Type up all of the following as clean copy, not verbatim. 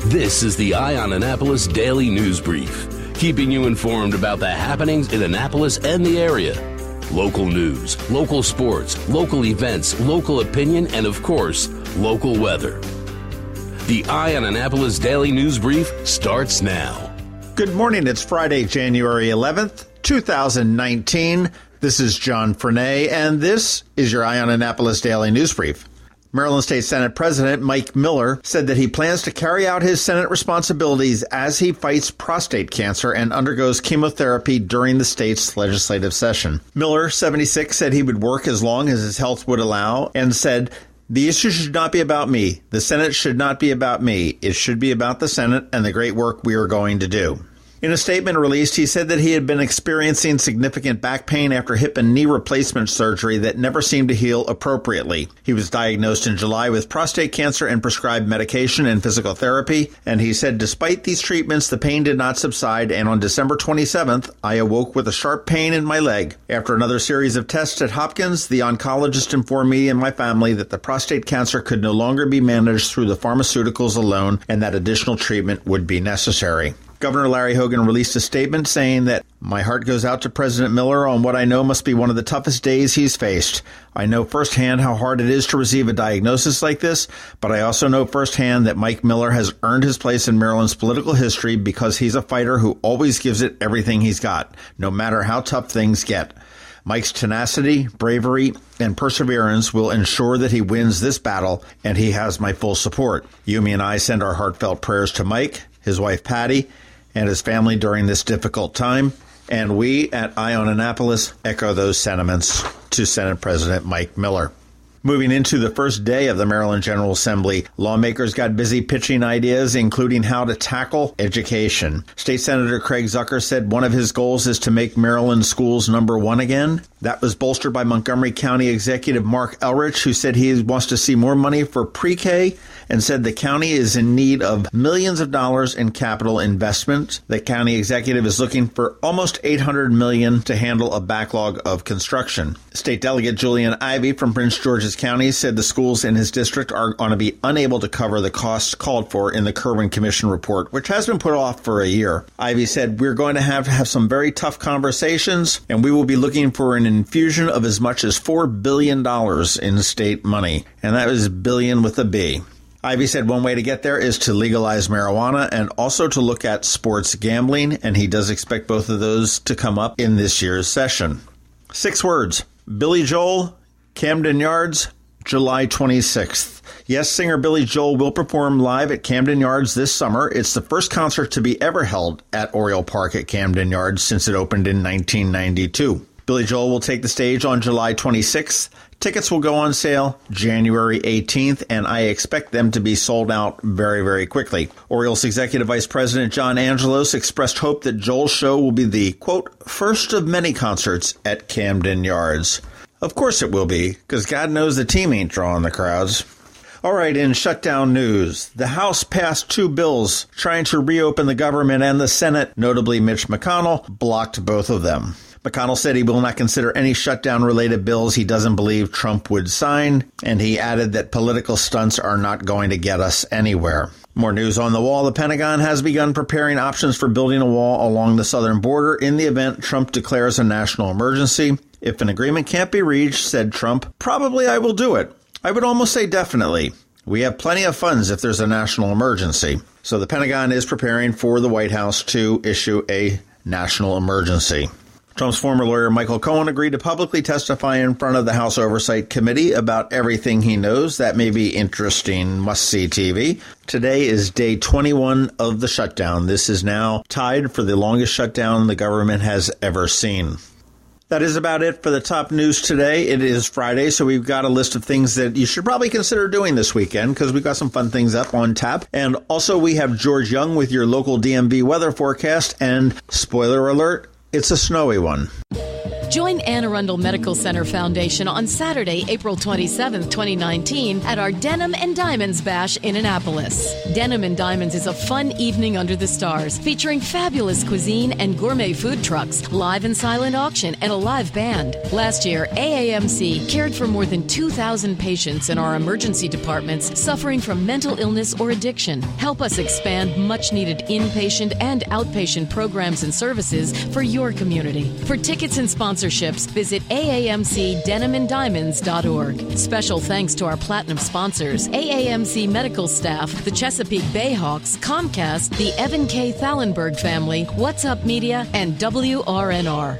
This is the Eye on Annapolis Daily News Brief, keeping you informed about the happenings in Annapolis and the area. Local news, local sports, local events, local opinion, and of course, local weather. The Eye on Annapolis Daily News Brief starts now. Good morning. It's Friday, January 11th, 2019. This is John Frenaye, and this is your Eye on Annapolis Daily News Brief. Maryland State Senate President Mike Miller said that he plans to carry out his Senate responsibilities as he fights prostate cancer and undergoes chemotherapy during the state's legislative session. Miller, 76, said he would work as long as his health would allow and said, "The issue should not be about me. The Senate should not be about me. It should be about the Senate and the great work we are going to do." In a statement released, he said that he had been experiencing significant back pain after hip and knee replacement surgery that never seemed to heal appropriately. He was diagnosed in July with prostate cancer and prescribed medication and physical therapy, and he said despite these treatments, the pain did not subside, and on December 27th, I awoke with a sharp pain in my leg. After another series of tests at Hopkins, the oncologist informed me and my family that the prostate cancer could no longer be managed through the pharmaceuticals alone and that additional treatment would be necessary. Governor Larry Hogan released a statement saying that my heart goes out to President Miller on what I know must be one of the toughest days he's faced. I know firsthand how hard it is to receive a diagnosis like this, but I also know firsthand that Mike Miller has earned his place in Maryland's political history because he's a fighter who always gives it everything he's got, no matter how tough things get. Mike's tenacity, bravery, and perseverance will ensure that he wins this battle, and he has my full support. Yumi and I send our heartfelt prayers to Mike, his wife Patty, and his family during this difficult time, and we at Eye on Annapolis echo those sentiments to Senate President Mike Miller. Moving into the first day of the Maryland General Assembly, lawmakers got busy pitching ideas, including how to tackle education. State Senator Craig Zucker said one of his goals is to make Maryland schools number one again. That was bolstered by Montgomery County Executive Mark Elrich, who said he wants to see more money for pre-K and said the county is in need of millions of dollars in capital investment. The county executive is looking for almost $800 million to handle a backlog of construction. State Delegate Julian Ivey from Prince George's County said the schools in his district are going to be unable to cover the costs called for in the Kerwin Commission report, which has been put off for a year. Ivey said, "We're going to have some very tough conversations, and we will be looking for an infusion of as much as $4 billion in state money." And that was billion with a B. Ivey said one way to get there is to legalize marijuana and also to look at sports gambling, and he does expect both of those to come up in this year's session. 6 words: Billy Joel, Camden Yards, July 26th. Yes, singer Billy Joel will perform live at Camden Yards this summer. It's the first concert to be ever held at Oriole Park at Camden Yards since it opened in 1992. Billy Joel will take the stage on July 26th. Tickets will go on sale January 18th, and I expect them to be sold out very, very quickly. Orioles Executive Vice President John Angelos expressed hope that Joel's show will be the, quote, first of many concerts at Camden Yards. Of course it will be, because God knows the team ain't drawing the crowds. All right, in shutdown news, the House passed 2 bills trying to reopen the government, and the Senate, notably Mitch McConnell, blocked both of them. McConnell said he will not consider any shutdown-related bills he doesn't believe Trump would sign, and he added that political stunts are not going to get us anywhere. More news on the wall. The Pentagon has begun preparing options for building a wall along the southern border in the event Trump declares a national emergency. If an agreement can't be reached, said Trump, probably I will do it. I would almost say definitely. We have plenty of funds if there's a national emergency. So the Pentagon is preparing for the White House to issue a national emergency. Trump's former lawyer Michael Cohen agreed to publicly testify in front of the House Oversight Committee about everything he knows. That may be interesting, must-see TV. Today is day 21 of the shutdown. This is now tied for the longest shutdown the government has ever seen. That is about it for the top news today. It is Friday, so we've got a list of things that you should probably consider doing this weekend because we've got some fun things up on tap. And also we have George Young with your local DMV weather forecast. And spoiler alert, it's a snowy one. Join Anne Arundel Medical Center Foundation on Saturday, April 27th, 2019 at our Denim and Diamonds Bash in Annapolis. Denim and Diamonds is a fun evening under the stars featuring fabulous cuisine and gourmet food trucks, live and silent auction, and a live band. Last year, AAMC cared for more than 2,000 patients in our emergency departments suffering from mental illness or addiction. Help us expand much-needed inpatient and outpatient programs and services for your community. For tickets and sponsorships, visit aamcdenimanddiamonds.org. Special thanks to our platinum sponsors, AAMC medical staff, the Chesapeake Bayhawks, Comcast, the Evan K. Thallenberg family, What's Up Media, and WRNR.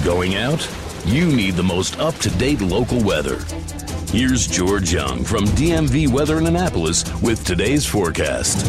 Going out? You need the most up-to-date local weather. Here's George Young from DMV Weather in Annapolis with today's forecast.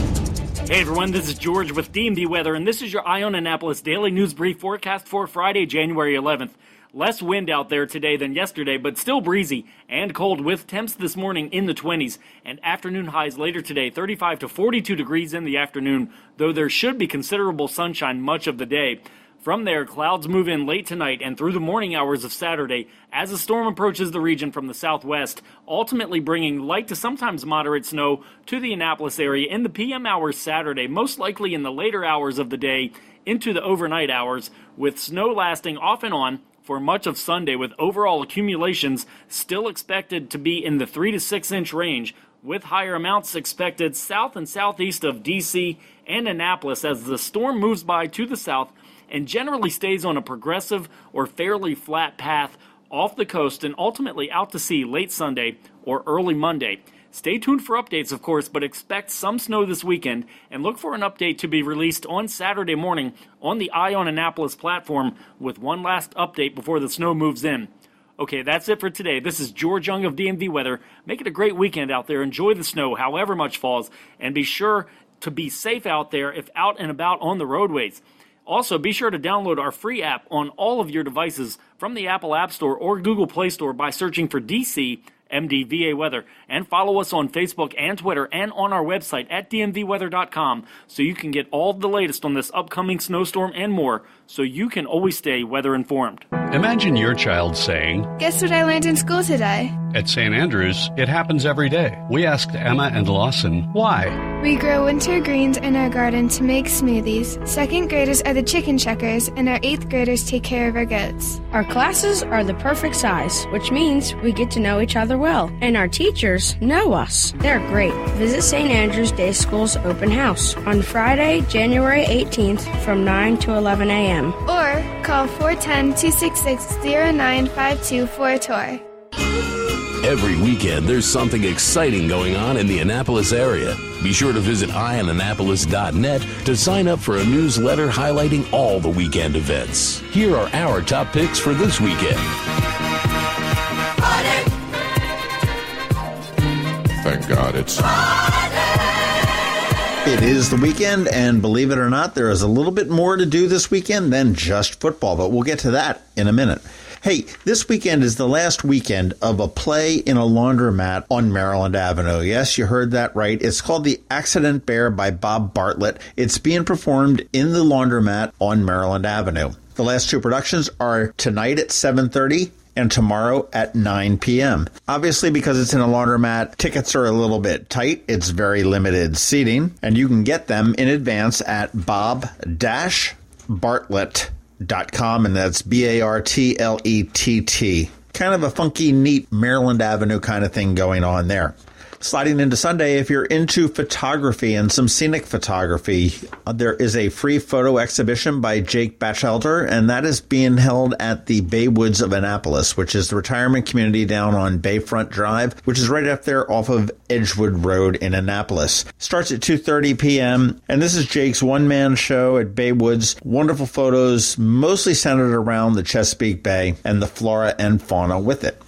Hey everyone, this is George with DMV Weather, and this is your Eye on Annapolis Daily News Brief forecast for Friday, January 11th. Less wind out there today than yesterday, but still breezy and cold with temps this morning in the 20s and afternoon highs later today, 35 to 42 degrees in the afternoon, though there should be considerable sunshine much of the day. From there, clouds move in late tonight and through the morning hours of Saturday as the storm approaches the region from the southwest, ultimately bringing light to sometimes moderate snow to the Annapolis area in the PM hours Saturday, most likely in the later hours of the day into the overnight hours, with snow lasting off and on for much of Sunday, with overall accumulations still expected to be in the 3 to 6 inch range, with higher amounts expected south and southeast of D.C. and Annapolis as the storm moves by to the south and generally stays on a progressive or fairly flat path off the coast and ultimately out to sea late Sunday or early Monday. Stay tuned for updates, of course, but expect some snow this weekend and look for an update to be released on Saturday morning on the Eye on Annapolis platform with one last update before the snow moves in. Okay, that's it for today. This is George Young of DMV Weather. Make it a great weekend out there. Enjoy the snow, however much falls, and be sure to be safe out there if out and about on the roadways. Also, be sure to download our free app on all of your devices from the Apple App Store or Google Play Store by searching for DC MDVA Weather, and follow us on Facebook and Twitter and on our website at dmvweather.com so you can get all the latest on this upcoming snowstorm and more so you can always stay weather informed. Imagine your child saying, "Guess what I learned in school today?" At St. Andrews, it happens every day. We asked Emma and Lawson why. We grow winter greens in our garden to make smoothies. Second graders are the chicken checkers, and our 8th graders take care of our goats. Our classes are the perfect size, which means we get to know each other well, and our teachers know us. They're great. Visit St. Andrews Day School's open house on Friday, January 18th from 9 to 11 a.m. Or call 410-266-0952 for a tour. Every weekend, there's something exciting going on in the Annapolis area. Be sure to visit eyeonannapolis.net to sign up for a newsletter highlighting all the weekend events. Here are our top picks for this weekend. Thank God it's It is the weekend, and believe it or not, there is a little bit more to do this weekend than just football, but we'll get to that in a minute. Hey, this weekend is the last weekend of a play in a laundromat on Maryland Avenue. Yes, you heard that right. It's called The Accident Bear by Bob Bartlett. It's being performed in the laundromat on Maryland Avenue. The last two productions are tonight at 7:30 and tomorrow at 9 p.m. Obviously, because it's in a laundromat, tickets are a little bit tight. It's very limited seating, and you can get them in advance at bob-bartlett.com, and that's Bartlett. Kind of a funky, neat Maryland Avenue kind of thing going on there. Sliding into Sunday, if you're into photography and some scenic photography, there is a free photo exhibition by Jake Batchelder, and that is being held at the Bay Woods of Annapolis, which is the retirement community down on Bayfront Drive, which is right up there off of Edgewood Road in Annapolis. Starts at 2:30 p.m., and this is Jake's one-man show at Bay Woods. Wonderful photos, mostly centered around the Chesapeake Bay and the flora and fauna with it.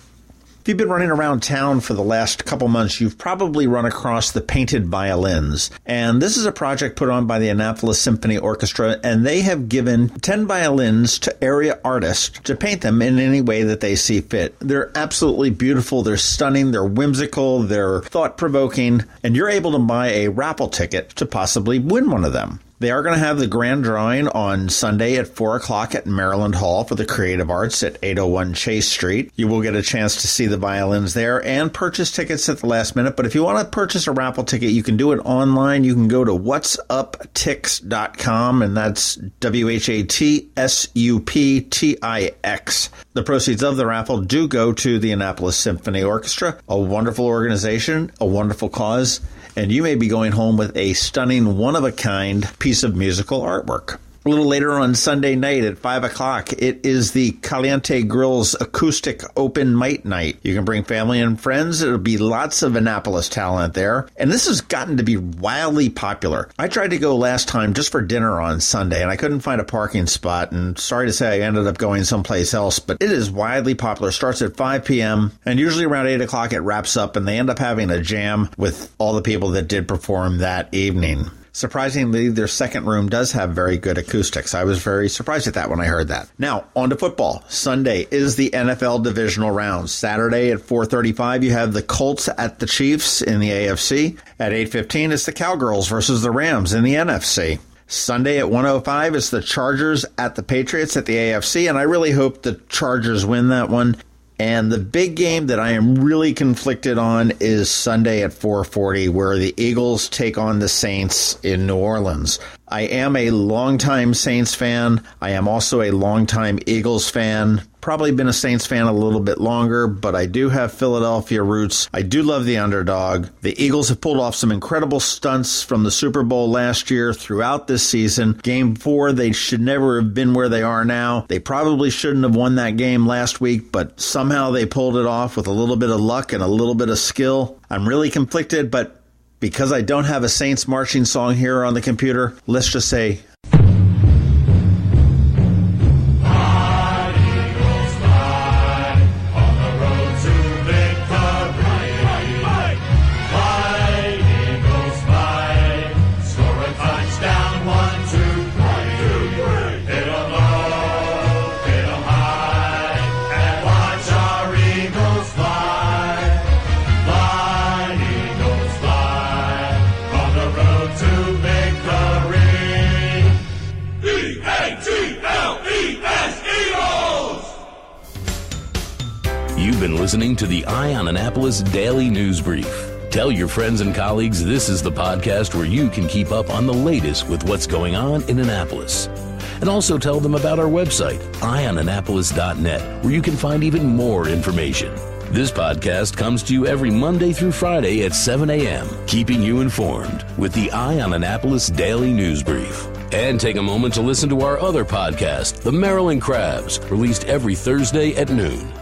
If you've been running around town for the last couple months, you've probably run across the painted violins. And this is a project put on by the Annapolis Symphony Orchestra, and they have given 10 violins to area artists to paint them in any way that they see fit. They're absolutely beautiful, they're stunning, they're whimsical, they're thought-provoking, and you're able to buy a raffle ticket to possibly win one of them. They are going to have the grand drawing on Sunday at 4 o'clock at Maryland Hall for the Creative Arts at 801 Chase Street. You will get a chance to see the violins there and purchase tickets at the last minute. But if you want to purchase a raffle ticket, you can do it online. You can go to whatsuptix.com, and that's WHATSUPTIX. The proceeds of the raffle do go to the Annapolis Symphony Orchestra, a wonderful organization, a wonderful cause, and you may be going home with a stunning, one-of-a-kind piece of musical artwork. A little later on Sunday night at 5 o'clock, it is the Caliente Grill's Acoustic Open Mic Night. You can bring family and friends. It'll be lots of Annapolis talent there. And this has gotten to be wildly popular. I tried to go last time just for dinner on Sunday, and I couldn't find a parking spot. And sorry to say, I ended up going someplace else. But it is widely popular. It starts at 5 p.m., and usually around 8 o'clock it wraps up, and they end up having a jam with all the people that did perform that evening. Surprisingly, their second room does have very good acoustics. I was very surprised at that when I heard that. Now, on to football. Sunday is the NFL divisional round. Saturday at 4:35, you have the Colts at the Chiefs in the AFC. At 8:15, it's the Cowgirls versus the Rams in the NFC. Sunday at 1:05, it's the Chargers at the Patriots at the AFC, and I really hope the Chargers win that one. And the big game that I am really conflicted on is Sunday at 4:40, where the Eagles take on the Saints in New Orleans. I am a longtime Saints fan. I am also a longtime Eagles fan. Probably been a Saints fan a little bit longer, but I do have Philadelphia roots. I do love the underdog. The Eagles have pulled off some incredible stunts from the Super Bowl last year throughout this season. Game 4, they should never have been where they are now. They probably shouldn't have won that game last week, but somehow they pulled it off with a little bit of luck and a little bit of skill. I'm really conflicted, but because I don't have a Saints marching song here on the computer, let's just say listening to the Eye on Annapolis Daily News Brief. Tell your friends and colleagues this is the podcast where you can keep up on the latest with what's going on in Annapolis. And also tell them about our website, eyeonannapolis.net, where you can find even more information. This podcast comes to you every Monday through Friday at 7 a.m., keeping you informed with the Eye on Annapolis Daily News Brief. And take a moment to listen to our other podcast, The Maryland Crabs, released every Thursday at noon.